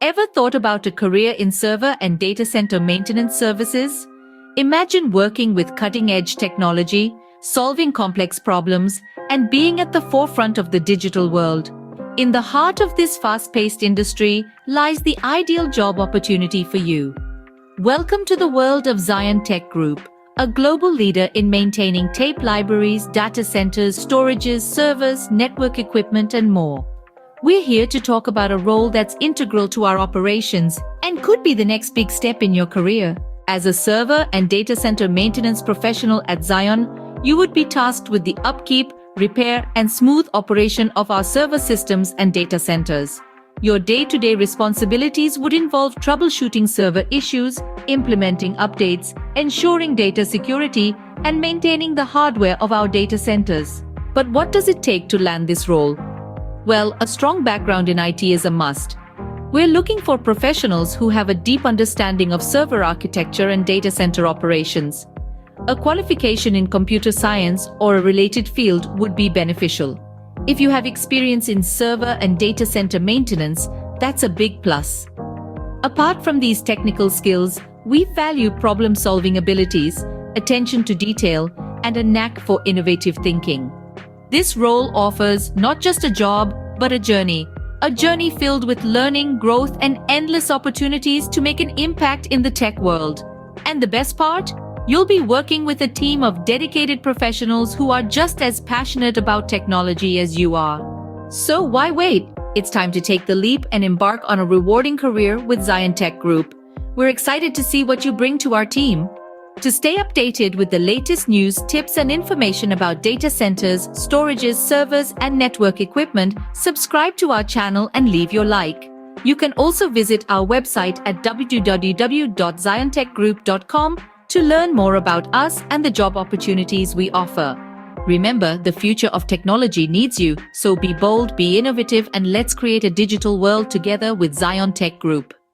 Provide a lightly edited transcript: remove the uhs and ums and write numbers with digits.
Ever thought about a career in server and data center maintenance services? Imagine working with cutting-edge technology, solving complex problems, and being at the forefront of the digital world. In the heart of this fast-paced industry lies the ideal job opportunity for you. Welcome to the world of Xion Tech Group, a global leader in maintaining tape libraries, data centers, storages, servers, network equipment, and more. We're here to talk about a role that's integral to our operations and could be the next big step in your career. As a server and data center maintenance professional at Xion, you would be tasked with the upkeep, repair, and smooth operation of our server systems and data centers. Your day-to-day responsibilities would involve troubleshooting server issues, implementing updates, ensuring data security, and maintaining the hardware of our data centers. But what does it take to land this role? Well, a strong background in IT is a must. We're looking for professionals who have a deep understanding of server architecture and data center operations. A qualification in computer science or a related field would be beneficial. If you have experience in server and data center maintenance, that's a big plus. Apart from these technical skills, we value problem-solving abilities, attention to detail, and a knack for innovative thinking. This role offers not just a job, but a journey filled with learning, growth, and endless opportunities to make an impact in the tech world. And the best part? You'll be working with a team of dedicated professionals who are just as passionate about technology as you are. So why wait? It's time to take the leap and embark on a rewarding career with Xion Tech Group. We're excited to see what you bring to our team. To stay updated with the latest news, tips, and information about data centers, storages, servers, and network equipment, subscribe to our channel and leave your like. You can also visit our website at www.xiontechgroup.com to learn more about us and the job opportunities we offer. Remember, the future of technology needs you, so be bold, be innovative, and let's create a digital world together with Xion Tech Group.